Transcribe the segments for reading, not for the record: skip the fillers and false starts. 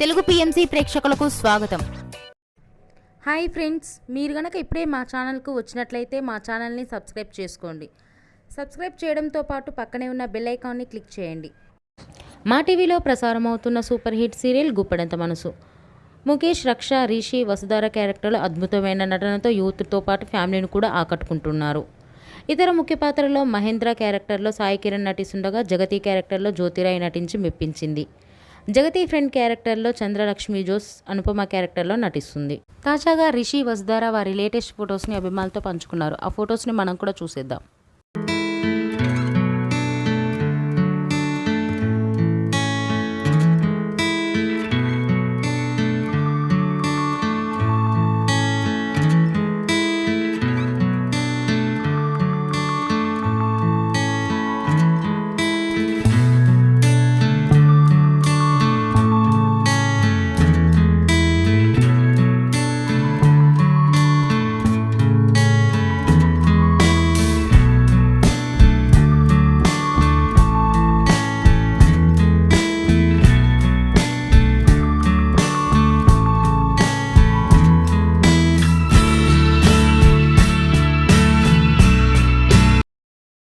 Telugu PMC ప్రేక్షకులకు స్వాగతం. Hi friends, మీరు గనక ఇప్పుడే మా ఛానల్కు వచ్చినట్లయితే మా ఛానల్ని సబ్స్క్రైబ్ చేసుకోండి. సబ్స్క్రైబ్ చేయడంతో పాటు పక్కనే ఉన్న బెల్ ఐకాన్ని క్లిక్ చేయండి. మా టీవీలో ప్రసారం అవుతున్న సూపర్ హిట్ సీరియల్ గుప్పెడంత మనసు. ముఖేష్, రక్ష, రిషి, వసుధార క్యారెక్టర్లు అద్భుతమైన నటనతో యూత్తో పాటు ఫ్యామిలీని కూడా ఆకట్టుకుంటున్నారు. ఇతర ముఖ్య పాత్రలో మహేంద్ర క్యారెక్టర్లో సాయి కిరణ్ నటిస్తుండగా జగతి క్యారెక్టర్లో జ్యోతిరాయ్ నటించి మెప్పించింది. జగతి ఫ్రెండ్ క్యారెక్టర్లో చంద్రలక్ష్మి జోస్ అనుపమ క్యారెక్టర్లో నటిస్తుంది. తాజాగా రిషి, వసుధార వారి లేటెస్ట్ ఫొటోస్ని అభిమానులతో పంచుకున్నారు. ఆ ఫొటోస్ని మనం కూడా చూసేద్దాం.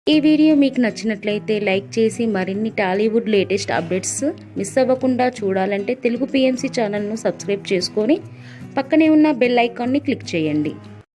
ఈ వీడియో మీకు నచ్చినట్లయితే లైక్ చేసి మరిన్ని టాలీవుడ్ లేటెస్ట్ అప్డేట్స్ మిస్ అవ్వకుండా చూడాలంటే తెలుగు పిఎంసి ఛానల్ను సబ్స్క్రైబ్ చేసుకొని పక్కనే ఉన్న బెల్ ఐకాన్ని క్లిక్ చేయండి.